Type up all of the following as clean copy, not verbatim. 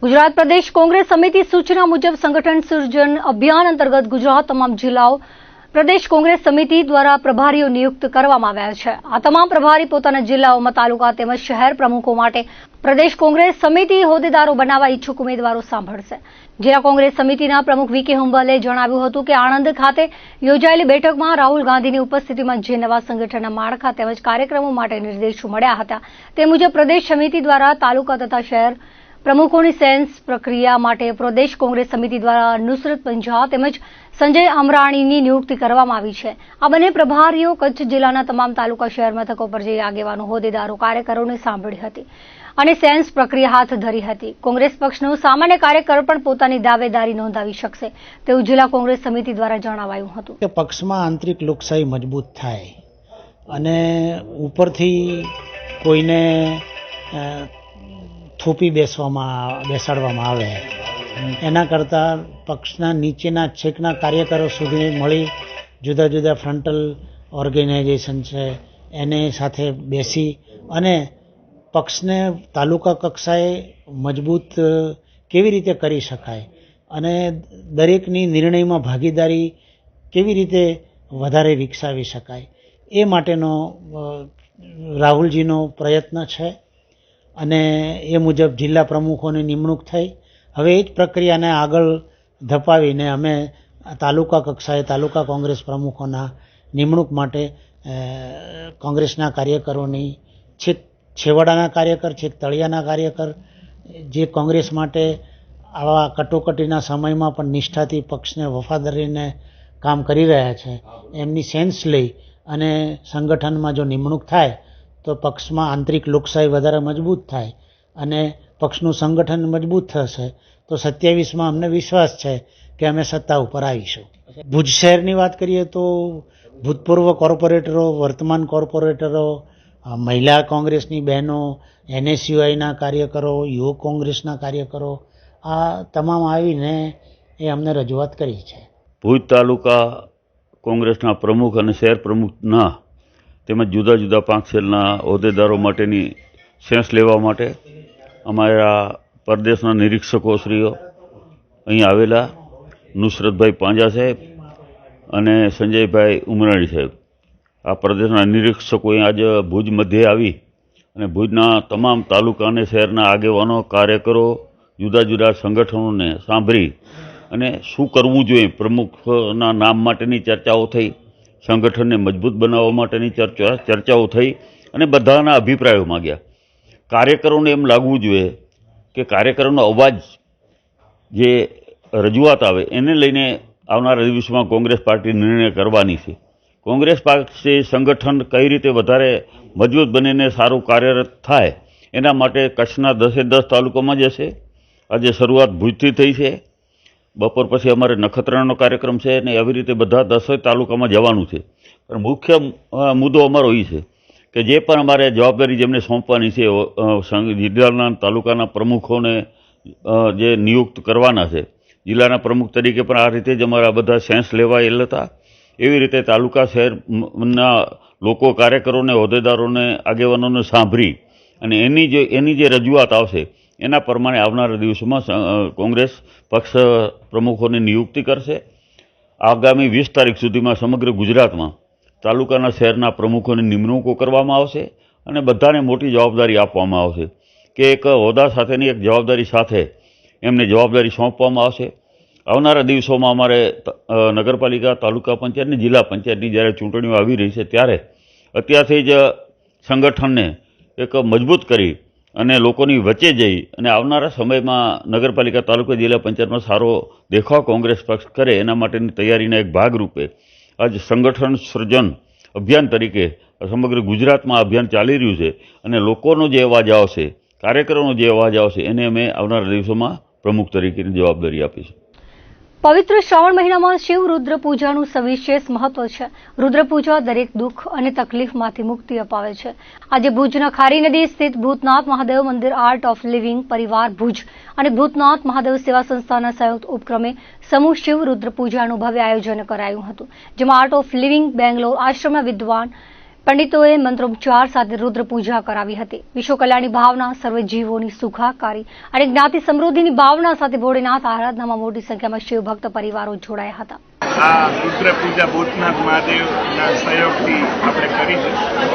ગુજરાત પ્રદેશ કોંગ્રેસ સમિતિ સૂચના મુજબ સંગઠન સર્જન અભિયાન અંતર્ગત ગુજરાત તમામ જિલ્લાઓ પ્રદેશ કોંગ્રેસ સમિતિ દ્વારા પ્રભારીઓ નિયુક્ત કરવામાં આવ્યા છે। આ તમામ પ્રભારી પોતાના જિલ્લાઓમાં તાલુકા તેમજ શહેર પ્રમુખો માટે પ્રદેશ કોંગ્રેસ સમિતિ હોદ્દેદારો બનાવવા ઈચ્છુક ઉમેદવારો સાંભળશે। જિલ્લા કોંગ્રેસ સમિતિના પ્રમુખ વી કે હુંબલે જણાવ્યું હતું કે આણંદ ખાતે યોજાયેલી બેઠકમાં રાહુલ ગાંધીની ઉપસ્થિતિમાં જે નવા સંગઠનના માળખા તેમજ કાર્યક્રમો માટે નિર્દેશો મળ્યા હતા તે મુજબ પ્રદેશ સમિતિ દ્વારા તાલુકા તથા શહેર પ્રમુખોની સેન્સ પ્રક્રિયા માટે પ્રદેશ કોંગ્રેસ સમિતિ દ્વારા નુસરત પંજા તેમજ સંજય અમરાણીની નિયુક્તિ કરવામાં આવી છે। આ બંને પ્રભારીઓ કચ્છ જિલ્લાના તમામ તાલુકા શહેર મથકો પર જઈ આગેવાનો હોદ્દેદારો કાર્યકરોને સાંભળી હતી અને સેન્સ પ્રક્રિયા હાથ ધરી હતી। કોંગ્રેસ પક્ષનો સામાન્ય કાર્યકર પણ પોતાની દાવેદારી નોંધાવી શકશે તેવું જિલ્લા કોંગ્રેસ સમિતિ દ્વારા જણાવાયું હતું કે પક્ષમાં આંતરિક લોકશાહી મજબૂત થાય અને ઉપરથી કોઈને થૂપી બેસાડવામાં આવે એના કરતાં પક્ષના નીચેના છેકના કાર્યકરો સુધી મળી જુદા જુદા ફ્રન્ટલ ઓર્ગેનાઇઝેશન છે એને સાથે બેસી અને પક્ષને તાલુકા કક્ષાએ મજબૂત કેવી રીતે કરી શકાય અને દરેકની નિર્ણયમાં ભાગીદારી કેવી રીતે વધારે વિકસાવી શકાય એ માટેનો રાહુલજીનો પ્રયત્ન છે અને એ મુજબ જિલ્લા પ્રમુખોની નિમણૂક થઈ। હવે એ જ પ્રક્રિયાને આગળ ધપાવીને અમે તાલુકા કક્ષાએ તાલુકા કોંગ્રેસ પ્રમુખોના નિમણૂક માટે કોંગ્રેસના કાર્યકરોની છેક છેવાડાના કાર્યકર છેક તળિયાના કાર્યકર જે કોંગ્રેસ માટે આવા કટોકટીના સમયમાં પણ નિષ્ઠાથી પક્ષને વફાદારીને કામ કરી રહ્યા છે એમની સેન્સ લઈ અને સંગઠનમાં જો નિમણૂક થાય તો પક્ષમાં આંતરિક લોકશાહી વધારે મજબૂત થાય અને પક્ષનું સંગઠન મજબૂત થશે તો 27માં અમને વિશ્વાસ છે કે અમે સત્તા ઉપર આવીશું। ભુજ શહેરની વાત કરીએ તો ભૂતપૂર્વ કોર્પોરેટરો વર્તમાન કોર્પોરેટરો મહિલા કોંગ્રેસની બહેનો NSUIના કાર્યકરો યુવક કોંગ્રેસના કાર્યકરો આ તમામ આવીને એ અમને રજૂઆત કરી છે। ભુજ તાલુકા કોંગ્રેસના પ્રમુખ અને શહેર પ્રમુખના તેમજ જુદા જુદા પાંચ સેલના હોદ્દેદારો માટેની સેન્સ લેવા માટે અમારા પ્રદેશના નિરીક્ષકોશ્રીઓ અહીં આવેલા નુસરતભાઈ પાંજા સાહેબ અને સંજયભાઈ ઉમરાણી સાહેબ આ પ્રદેશના નિરીક્ષકો અહીં આજે ભુજ મધ્યે આવી અને ભુજના તમામ તાલુકા અને શહેરના આગેવાનો કાર્યકરો જુદા જુદા સંગઠનોને સાંભળી અને શું કરવું જોઈએ પ્રમુખના નામ માટેની ચર્ચાઓ થઈ, સંગઠનને મજબૂત બનાવવા માટેની ચર્ચાઓ થઈ અને બધાના અભિપ્રાયો માગ્યા। કાર્યકરોને એમ લાગવું જોઈએ કે કાર્યકરોનો અવાજ જે રજૂઆત આવે એને લઈને આવનારા દિવસોમાં કોંગ્રેસ પાર્ટી નિર્ણય કરવાની છે। કોંગ્રેસ પાર્ટી સંગઠન કઈ રીતે વધારે મજબૂત બનીને સારું કાર્યરત થાય એના માટે કચ્છના 10 તાલુકામાં જશે। આજે શરૂઆત ભુજથી થઈ છે, બપોર પછી અમારે નખત્રાણાનો કાર્યક્રમ છે અને આવી રીતે બધા 10 તાલુકામાં જવાનું છે। પણ મુખ્ય મુદ્દો અમારો એ છે કે જે પણ અમારે જવાબદારી જેમને સોંપવાની છે જિલ્લાના તાલુકાના પ્રમુખોને જે નિયુક્ત કરવાના છે, જિલ્લાના પ્રમુખ તરીકે પણ આ રીતે જ અમારા બધા સેન્સ લેવાયેલ હતા। એવી રીતે તાલુકા શહેરના લોકો કાર્યકરોને હોદ્દેદારોને આગેવાનોને સાંભળી અને એની જે રજૂઆત આવશે એના પ્રમાણે આવનારા દિવસોમાં કોંગ્રેસ પક્ષ પ્રમુખોની નિયુક્તિ કરશે। આગામી 20 તારીખ સુધીમાં સમગ્ર ગુજરાતમાં તાલુકાના શહેરના પ્રમુખોની નિમણૂકો કરવામાં આવશે અને બધાને મોટી જવાબદારી આપવામાં આવશે કે એક હોદ્દા સાથેની એક જવાબદારી સાથે એમને જવાબદારી સોંપવામાં આવશે। આવનારા દિવસોમાં અમારે નગરપાલિકા, તાલુકા પંચાયત અને જિલ્લા પંચાયતની જ્યારે ચૂંટણીઓ આવી રહી છે ત્યારે અત્યારથી જ સંગઠનને એક મજબૂત કરી અને લોકોની વચ્ચે જઈ અને આવનારા સમયમાં નગરપાલિકા, તાલુકા, જિલ્લા પંચાયતમાં સારો દેખાવ કોંગ્રેસ પક્ષ કરે એના માટેની તૈયારીના એક ભાગરૂપે આજ સંગઠન સર્જન અભિયાન તરીકે સમગ્ર ગુજરાતમાં અભિયાન ચાલી રહ્યું છે અને લોકોનો જે અવાજ આવશે, કાર્યકરોનો જે અવાજ આવશે એને અમે આવનારા દિવસોમાં પ્રમુખ તરીકેની જવાબદારી આપીશું। પવિત્ર શ્રાવણ મહિનામાં શિવ રુદ્ર પૂજાનું સવિશેષ મહત્વ છે। રુદ્ર પૂજા દરેક દુઃખ અને તકલીફમાંથી મુક્તિ અપાવે છે। આજે ભુજના ખારી નદી સ્થિત ભૂતનાથ મહાદેવ મંદિર આર્ટ ઓફ લિવિંગ પરિવાર ભુજ અને ભૂતનાથ મહાદેવ સેવા સંસ્થાના સંયુક્ત ઉપક્રમે સમૂહ શિવ રુદ્ર પૂજાનું ભવ્ય આયોજન કરાયું હતું, જેમાં આર્ટ ઓફ લિવિંગ બેંગ્લોર આશ્રમના વિદ્વાન પંડિતોએ મંત્રોચ્ચાર સાથે રુદ્ર પૂજા કરાવી હતી. વિશ્વ કલ્યાણની ભાવના, સર્વે જીવોની સુખાકારી અને જ્ઞાતિ સમૃદ્ધિની ભાવના સાથે ભોળેનાથ આરાધનામાં મોટી સંખ્યામાં શિવભક્ત પરિવારો જોડાયા હતા. આ રુદ્ર પૂજા ભૂતનાથ મહાદેવના સહયોગથી આપણે કરી છે.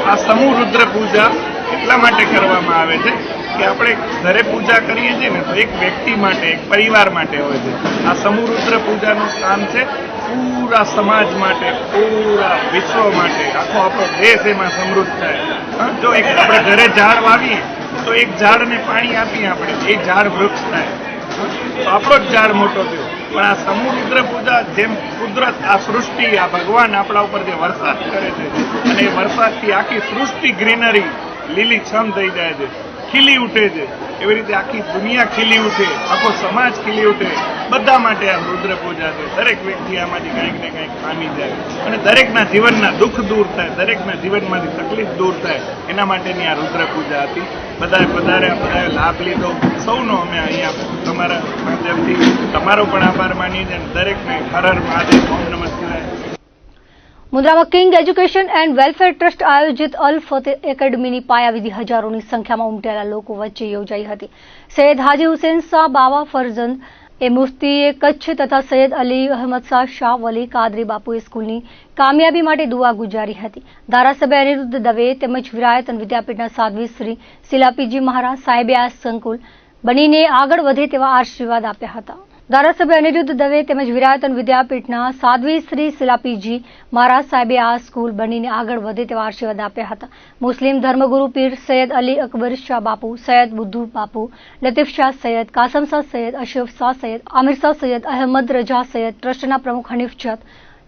આ સમૂહ રુદ્ર પૂજા એટલા માટે કરવામાં આવે છે કે આપણે ઘરે પૂજા કરીએ છીએ ને તો એક વ્યક્તિ માટે, એક પરિવાર માટે હોય છે. આ સમૂહ રુદ્ર પૂજાનું કામ છે પૂરા સમાજ માટે, પૂરા વિશ્વ માટે, આખો આપણો દેશ એમાં સમૃદ્ધ થાય. જો એક આપણે ઘરે ઝાડ વાવીએ તો એક ઝાડને પાણી આપીએ આપણે, એ ઝાડ વૃક્ષ થાય, તો આપણો જ ઝાડ મોટો થયો. પણ આ સમૂહ રુદ્ર પૂજા જેમ કુદરત, આ સૃષ્ટિ, આ ભગવાન આપણા ઉપર જે વરસાદ કરે છે અને એ વરસાદથી આખી સૃષ્ટિ ગ્રીનરી લીલીછમ થઈ જાય છે, ખીલી ઉઠે છે, એવી રીતે આખી દુનિયા ખીલી ઉઠે, આખો સમાજ ખીલી ઉઠે. બધા માટે આ રુદ્ર પૂજા છે. દરેક વ્યક્તિ આમાંથી કંઈક ને કંઈક પામી જાય અને દરેકના જીવનના દુઃખ દૂર થાય, દરેકના જીવનમાંથી તકલીફ દૂર થાય, એના માટેની આ રુદ્ર પૂજા હતી. બધાએ લાભ લીધો. સૌનો અમે અહીંયા તમારા માધ્યમથી તમારો પણ આભાર માનીએ છીએ અને દરેકને હર હર મહાદેવ, ઓમ નમઃ શિવાય. મુન્દ્રામાં king education and welfare trust આયોજિત અલ ફતેહ એકેડમીની પાયાવિધિ હજારોની સંખ્યામાં ઉમટેલા લોકો વચ્ચે યોજાઈ હતી. સૈયદ હાજી હુસેન શાહ બાવા ફરજંદ એ મુફ્તીએ કચ્છ તથા સૈયદ અલી અહમદ શાહ વલી કાદરી બાપુએ સ્કૂલની કામયાબી માટે દુઆ ગુજારી હતી. ધારાસભ્ય અનિરુદ્ધ દવે તેમજ વિરાયતન વિદ્યાપીઠના સાધ્વી શ્રી શિલાપીજી મહારાજ સાહેબે આ સંકુલ બનીને આગળ વધે તેવા આશીર્વાદ આપ્યા હતા. ધારાસભ્ય અનિરુદ્ધ દવે તેમજ વિરાયતન વિદ્યાપીઠના સાધ્વી શ્રી શિલાપીજી મહારાજ સાહેબે આ સ્કૂલ બનીને આગળ વધે તેવા આશીર્વાદ આપ્યા હતા. મુસ્લિમ ધર્મગુરુ પીર સૈયદ અલી અકબર શાહ બાપુ, સૈયદ બુદ્ધુ બાપુ, લતીફ શાહ સૈયદ, કાસમ શાહ સૈયદ, અશરફ શાહ સૈયદ, આમિર શાહ સૈયદ, અહેમદ રજા સૈયદ, ટ્રસ્ટના પ્રમુખ હનીફ જત,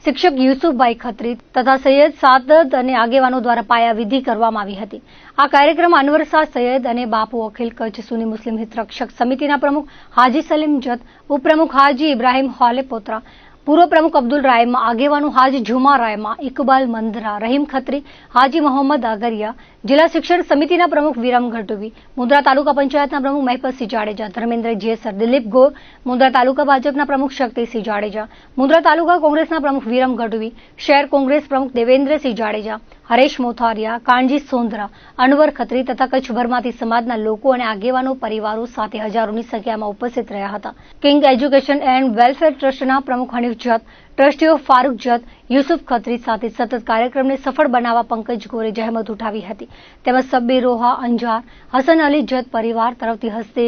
શિક્ષક યુસુફભાઈ ખત્રી તથા સૈયદ સાદત અને આગેવાનો દ્વારા પાયાવિધિ કરવામાં આવી હતી. આ કાર્યક્રમમાં અનવર શાહ સૈયદ અને બાપુ અખિલ કચ્છ સુન્ની મુસ્લિમ હિતરક્ષક સમિતિના પ્રમુખ હાજી સલીમ જત, ઉપપ્રમુખ હાજી ઇબ્રાહીમ હોલે પોત્રા, પૂર્વ પ્રમુખ અબ્દુલ રાયમા, આગેવાનો હાજી ઝુમા રાયમા, ઇકબાલ મંદરા, રહીમ ખત્રી, હાજી મોહમ્મદ આગરિયા, જિલ્લા શિક્ષણ સમિતિના પ્રમુખ વિરમ ગઢવી, મુન્દ્રા તાલુકા પંચાયતના પ્રમુખ મહેપતસિંહ જાડેજા, ધર્મેન્દ્ર જેસર, દિલીપ ગોર, મુન્દ્રા તાલુકા ભાજપના પ્રમુખ શક્તિસિંહ જાડેજા, મુન્દ્રા તાલુકા કોંગ્રેસના પ્રમુખ વિરમ ગઢવી, શહેર કોંગ્રેસ પ્રમુખ દેવેન્દ્રસિંહ જાડેજા, હરેશ મોથારિયા, કાનજી સોંદરા, અનવર ખત્રી તથા કચ્છભરમાંથી સમાજના લોકો અને આગેવાનો પરિવારો સાથે હજારોની સંખ્યામાં ઉપસ્થિત રહ્યા હતા. કિંગ એજ્યુકેશન એન્ડ વેલફેર ટ્રસ્ટના પ્રમુખ હનીફ જત, ટ્રસ્ટીઓ ફારૂક જત, યુસુફ ખત્રી સાથે સતત કાર્યક્રમને સફળ બનાવવા પંકજ ગોરે જહેમત ઉઠાવી હતી. તેમજ સબ્બીર રોહા અંજાર, હસન અલી જત પરિવાર તરફથી હસ્તે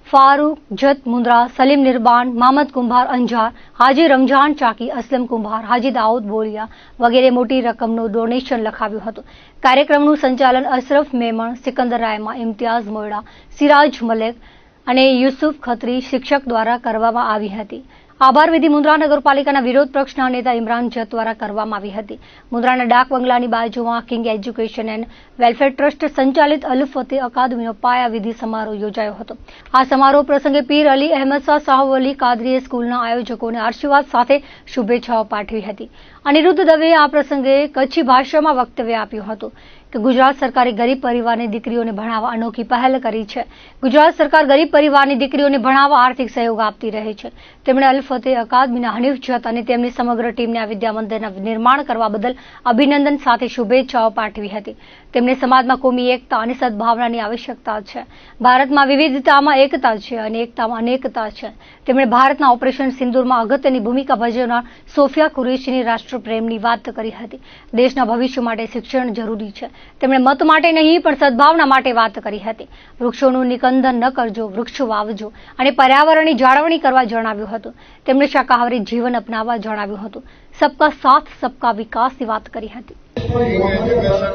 ફારૂક જત મુન્દ્રા, સલીમ નિર્બાન, મામદ કુંભાર અંજાર, હાજી રમજાન ચાકી, અસલમ કુંભાર, હાજી દાઉદ બોલિયા વગેરે મોટી રકમનું ડોનેશન લખાવ્યું હતું. કાર્યક્રમનું સંચાલન અશરફ મેમણ, સિકંદર રાયમા, ઇમ્તિયાઝ મોયડા, સિરાજ મલેક અને યુસુફ ખત્રી શિક્ષક દ્વારા કરવામાં આવી હતી. આભાર વિધિ મુન્દ્રા નગરપાલિકાના વિરોધ પક્ષના નેતા ઇમરાન જત દ્વારા કરવામાં આવી હતી. મુન્દ્રાના ડાક બંગલાની બાજુમાં king education and welfare trust સંચાલિત અલ ફતેહ અકાદમીનો પાયાવિધિ સમારોહ યોજાયો હતો. આ સમારોહ પ્રસંગે પીર અલી અહેમદ શાહ વલી કાદરીએ સ્કૂલના આયોજકોને આશીર્વાદ સાથે શુભેચ્છાઓ પાઠવી હતી. અનિરુદ્ધ દવેએ આ પ્રસંગે કચ્છી ભાષામાં વક્તવ્ય આપ્યું હતું કે ગુજરાત સરકારે ગરીબ પરિવારની દીકરીઓને ભણાવવા અનોખી પહેલ કરી છે. ગુજરાત સરકાર ગરીબ પરિવારની દીકરીઓને ભણાવવા આર્થિક સહયોગ આપતી રહે છે. તેમણે અલ ફતેહ અકાદમીના હનીફ જત અને તેમની સમગ્ર ટીમને આ વિદ્યા મંદિરના નિર્માણ કરવા બદલ અભિનંદન સાથે શુભેચ્છાઓ પાઠવી હતી. તેમણે સમાજમાં કોમી એકતા અને સદભાવનાની આવશ્યકતા છે. ભારતમાં વિવિધતામાં એકતા છે અને એકતામાં અનેકતા છે. તેમણે ભારતના ઓપરેશન સિંદૂરમાં અગત્યની ભૂમિકા ભજવનાર સોફિયા કુરેશીની રાષ્ટ્રપ્રેમની વાત કરી હતી. દેશના ભવિષ્ય માટે શિક્ષણ જરૂરી છે. તેમણે મત માટે નહીં પણ સદભાવના માટે વાત કરી હતી. વૃક્ષોનું નિકંદન ન કરજો, વૃક્ષ વાવજો અને પર્યાવરણની જાળવણી કરવા જણાવ્યું હતું. તેમણે શાકાહારી જીવન અપનાવવા જણાવ્યું હતું. સબકા સાથ સબકા વિકાસની વાત કરી હતી.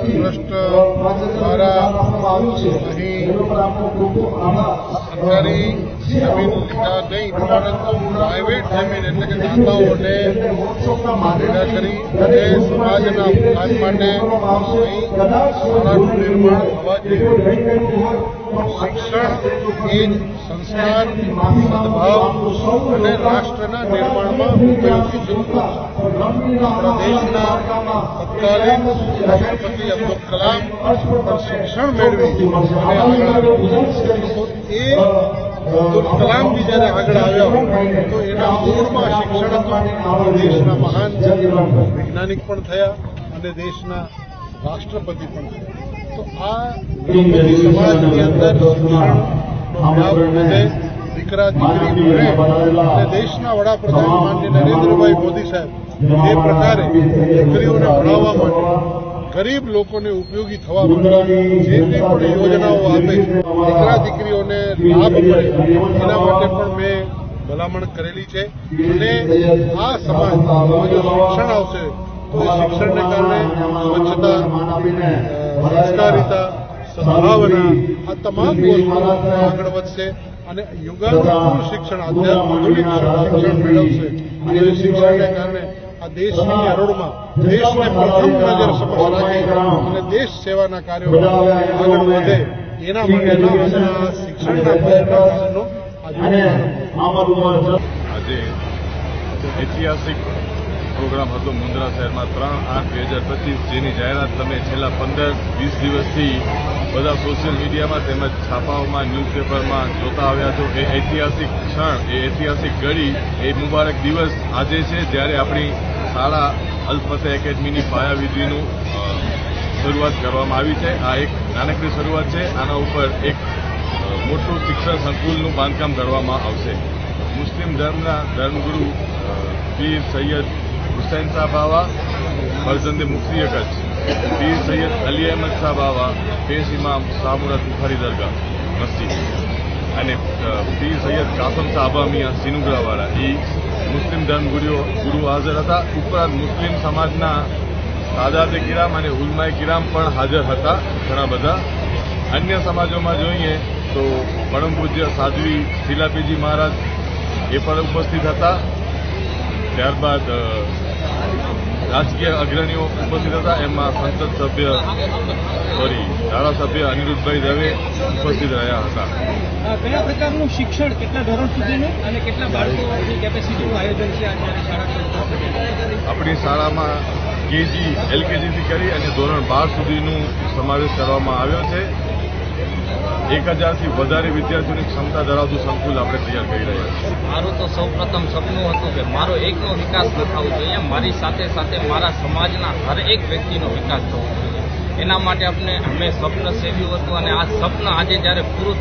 ટ્રસ્ટ દ્વારા અહીં સરકારી જમીન નહીં પરંતુ પ્રાઇવેટ જમીન એટલે કે દાતાઓને ભેગા કરી અને સમાજના વિકાસ માટે અહીં શાળાનું નિર્માણ થવા જોઈએ. શિક્ષણ એ જ સંસ્કાર, સદભાવ અને રાષ્ટ્રના નિર્માણમાં ઉપયોગી છે. આપણા દેશના તત્કાલીન રાષ્ટ્રપતિ અબ્દુલ કલામ પણ શિક્ષણ મેળવી અને આગળ આવ્યા. તો એ અબ્દુલ કલામજી જ્યારે આગળ આવ્યા તો એના મૂળમાં શિક્ષણ હતું. દેશના મહાન વૈજ્ઞાનિક પણ થયા અને દેશના રાષ્ટ્રપતિ પણ છે. તો આ ગણપતિ સમાજની અંદર શિક્ષણનો વ્યાપ વધે, દીકરા દીકરી ભણે અને દેશના વડાપ્રધાન માનનીય નરેન્દ્રભાઈ મોદી સાહેબ એ પ્રકારે દીકરીઓને ભણાવવા માટે, ગરીબ લોકોને ઉપયોગી થવા માટે જે કંઈ પણ યોજનાઓ આપે છે, દીકરા દીકરીઓને લાભ મળે એના માટે પણ મેં ભલામણ કરેલી છે. અને આ સમાજમાં જો શિક્ષણ આવશે તો એ શિક્ષણને કારણે સ્વચ્છતા, સંસ્કારિતા, સદભાવના આ તમામ વસ્તુઓ આગળ વધશે અને યુગાંતરનું શિક્ષણ, આધુનિક શિક્ષણ મેળવશે. અને એ શિક્ષણને કારણે આ દેશની હરોળમાં દેશને પ્રથમ નજર સમક્ષ રાખી અને દેશ સેવાના કાર્યોમાં આગળ વધે એના માટેના શિક્ષણના પરિણામનો આજે ઐતિહાસિક પ્રોગ્રામ હતો મુન્દ્રા શહેરમાં 3/8/2025, જેની જાહેરાત તમે છેલ્લા 15-20 દિવસથી બધા સોશિયલ મીડિયામાં તેમજ છાપાઓમાં, ન્યૂઝપેપરમાં જોતા આવ્યા છો. એ ઐતિહાસિક ક્ષણ, એ ઐતિહાસિક ઘડી, એ મુબારક દિવસ આજે છે જ્યારે આપણી શાળા અલ ફતેહ એકેડમીની પાયાવિધિનું શરૂઆત કરવામાં આવી છે. આ એક નાનકડી શરૂઆત છે. આના ઉપર એક મોટું શિક્ષણ સંકુલનું બાંધકામ કરવામાં આવશે. મુસ્લિમ ધર્મના ધર્મગુરુ પીર સૈયદ હુસૈન શાહ બાવા, ફરજંદે મુફ્તી કચ્છ, પીર સૈયદ અલી અહેમદ શાહ બાવા, પેશ ઇમામ શાહમુરાદ બુખારી દરગાહ મસ્જિદ અને પીર સૈયદ કાસમ શાહ અબા મિયા સિનુગરાવાળા એ મુસ્લિમ ધર્મગુરુ હાજર હતા. ઉપરાંત મુસ્લિમ સમાજના સાદાતે કિરામ અને ઉલમાએ કિરામ પણ હાજર હતા ઘણા બધા. અન્ય સમાજોમાં જોઈએ તો પરમ પૂજ્ય સાધ્વી શીલાપીજી મહારાજ એ પણ ઉપસ્થિત હતા. ત્યારબાદ રાજકીય અગ્રણીઓ ઉપસ્થિત હતા. એમાં ધારાસભ્ય અનિરુદ્ધભાઈ દવે ઉપસ્થિત રહ્યા હતા. કયા પ્રકારનું શિક્ષણ, કેટલા ધોરણ સુધીનું અને કેટલા બાળકોની કેપેસિટીનું આયોજન છે આપણી શાળામાં કેજી, એલકેજીથી કરી અને ધોરણ 12 સુધીનું સમાવેશ કરવામાં આવ્યો છે. 1000થી વધારે વિદ્યાર્થીઓની ક્ષમતા ધરાવતું સંકુલ આપણે તૈયાર કરી રહ્યા છીએ. મારું તો સૌપ્રથમ સપનું હતું કે મારો એકનો વિકાસ ન થવો જોઈએ, મારી સાથે સાથે મારા સમાજના હરેક વ્યક્તિનો વિકાસ થવો જોઈએ. એના માટે અમે સ્વપ્ન સેવ્યું હતું અને આ સ્વપ્ન આજે જ્યારે પૂરું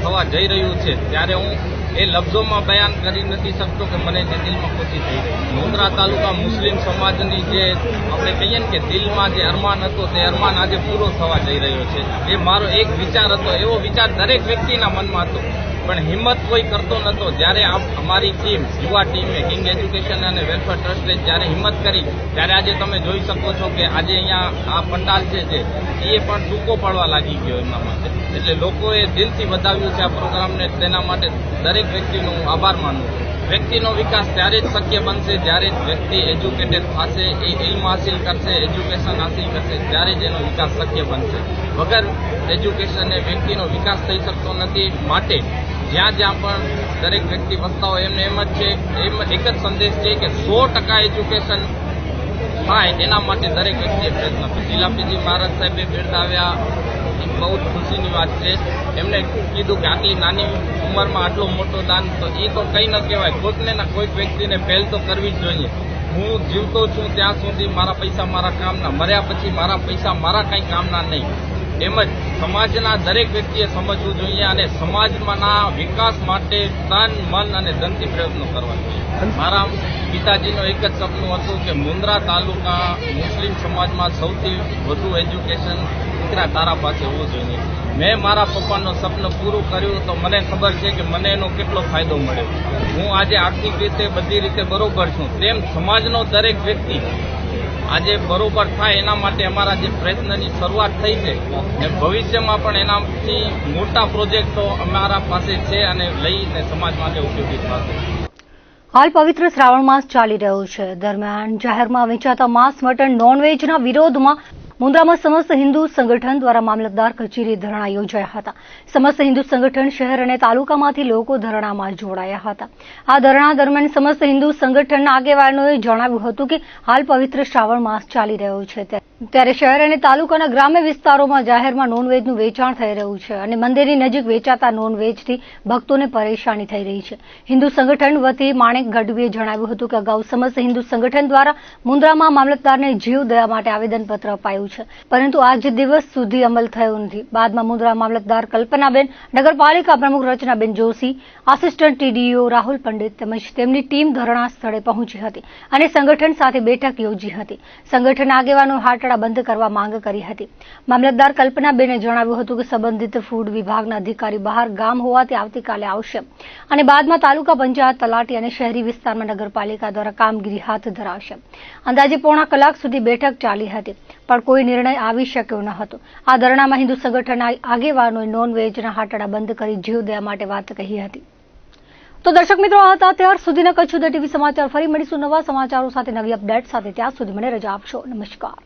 થવા જઈ રહ્યું છે ત્યારે હું એ લફ્ઝોમાં બયાન કરી નથી શકતો કે મને જે દિલમાં ખુશી થઈ રહી. મુન્દ્રા તાલુકા મુસ્લિમ સમાજની જે આપણે કહીએ ને કે દિલમાં જે અરમાન હતો તે અરમાન આજે પૂરો થવા જઈ રહ્યો છે. એ મારો એક વિચાર હતો, એવો વિચાર દરેક વ્યક્તિના મનમાં હતો, પણ હિંમત કોઈ કરતો નહોતો. જ્યારે અમારી ટીમ, યુવા ટીમે, કિંગ એજ્યુકેશન અને વેલફેર ટ્રસ્ટે જ્યારે હિંમત કરી ત્યારે આજે તમે જોઈ શકો છો કે આજે અહીંયા આ પંડાલ છે જે એ પણ ટૂંકો પડવા લાગી ગયો એમના માટે. એટલે લોકોએ દિલથી વધાવ્યું છે આ પ્રોગ્રામને. તેના માટે દરેક વ્યક્તિનો હું આભાર માનું છું. વ્યક્તિનો વિકાસ ત્યારે જ શક્ય બનશે જ્યારે વ્યક્તિ એજ્યુકેટેડ થશે, એ ઇલ્મ હાસિલ કરશે, એજ્યુકેશન હાસિલ કરશે, ત્યારે જ એનો વિકાસ શક્ય બનશે. વગર એજ્યુકેશનને વ્યક્તિનો વિકાસ થઈ શકતો નથી. માટે જ્યાં જ્યાં પણ દરેક વ્યક્તિ વસતા હોય એમને એમ જ એક જ સંદેશ છે કે 100% એજ્યુકેશન થાય એના માટે દરેક વ્યક્તિએ પ્રયત્ન કર્યો. શીલાપીજી મહારાજ સાહેબે બિરદાવ્યા, એક બહુ જ ખુશીની વાત છે. એમને કીધું કે આટલી નાની ઉંમરમાં આટલો મોટો દાન, તો એ તો કંઈ ન કહેવાય. કોઈકને ના કોઈક વ્યક્તિને પહેલ તો કરવી જ જોઈએ. હું જીવતો છું ત્યાં સુધી મારા પૈસા મારા કામના, મર્યા પછી મારા પૈસા મારા કંઈ કામના નહીં. એમ જ સમાજના દરેક વ્યક્તિએ સમજવું જોઈએ અને સમાજના વિકાસ માટે તન, મન અને ધનથી પ્રયત્નો કરવા જોઈએ. મારા પિતાજીનું એક જ સપનું હતું કે મુન્દ્રા તાલુકા મુસ્લિમ સમાજમાં સૌથી વધુ એજ્યુકેશન દીકરા તારા પાસે હોવું જોઈએ. મેં મારા પપ્પાનું સપનું પૂરું કર્યું તો મને ખબર છે કે મને એનો કેટલો ફાયદો મળ્યો. હું આજે આર્થિક રીતે બધી રીતે બરોબર છું, તેમ સમાજનો દરેક વ્યક્તિ આજે બરોબર થાય એના માટે અમારા જે પ્રયત્નની શરૂઆત થઈ છે અને ભવિષ્યમાં પણ એનાથી મોટા પ્રોજેક્ટો અમારા પાસે છે અને લઈને સમાજ માટે ઉપયોગી થશે. હાલ પવિત્ર શ્રાવણ માસ ચાલી રહ્યો છે. દરમિયાન જાહેરમાં વેચાતા માંસ, મટન, નોનવેજના વિરોધમાં મુન્દ્રામાં સમસ્ત હિન્દુ સંગઠન દ્વારા મામલતદાર કચેરી ધરણા યોજાયા હતા. સમસ્ત હિન્દુ સંગઠન શહેર અને તાલુકામાંથી લોકો ધરણામાં જોડાયા હતા. આ ધરણા દરમિયાન સમસ્ત હિન્દુ સંગઠનના આગેવાનોએ જણાવ્યું હતું કે હાલ પવિત્ર શ્રાવણ માસ ચાલી રહ્યો છે ત્યારે શહેર અને તાલુકાના ગ્રામ્ય વિસ્તારોમાં જાહેરમાં નોનવેજનું વેચાણ થઈ રહ્યું છે અને મંદિરની નજીક વેચાતા નોનવેજથી ભક્તોને પરેશાની થઈ રહી છે. હિન્દુ સંગઠન વતી માણેક ગઢવીએ જણાવ્યું હતું કે અગાઉ સમસ્ત હિન્દુ સંગઠન દ્વારા મુન્દ્રામાં મામલતદારને જીવદયા માટે આવેદનપત્ર અપાયું છે, પરંતુ આજ દિવસ સુધી અમલ થયો નથી. બાદમાં મુન્દ્રા મામલતદાર કલ્પનાબેન, નગરપાલિકા પ્રમુખ રચનાબેન જોશી, આસિસ્ટન્ટ ટીડીઓ રાહુલ પંડિત તેમજ તેમની ટીમ ધરણા સ્થળે પહોંચી હતી અને સંગઠન સાથે બેઠક યોજી હતી. સંગઠન આગેવાનો બંધ કરવા માંગ કરી હતી. મામલતદાર કલ્પનાબેને જણાવ્યું હતું કે સંબંધિત ફૂડ વિભાગના અધિકારી બહાર ગામ હોવાથી આવતીકાલે આવશે અને બાદમાં તાલુકા પંચાયત, તલાટી અને શહેરી વિસ્તારમાં નગરપાલિકા દ્વારા કામગીરી હાથ ધરાશે. અંદાજે પોણા કલાક સુધી બેઠક ચાલી હતી, પણ કોઈ નિર્ણય આવી શક્યો ન હતો. આ ધરણામાં હિન્દુ સંગઠન આગેવાનોએ નોનવેજના હાટડા બંધ કરી જીવદયા માટે વાત કહી હતી. તો દર્શક મિત્રો, આ હતા ત્યાર સુધીના કચ્છ ઉદય ટીવી સમાચાર. ફરી મળીશું નવા સમાચારો સાથે, નવી અપડેટ સાથે. ત્યાં સુધી મને રજા આપશો. નમસ્કાર.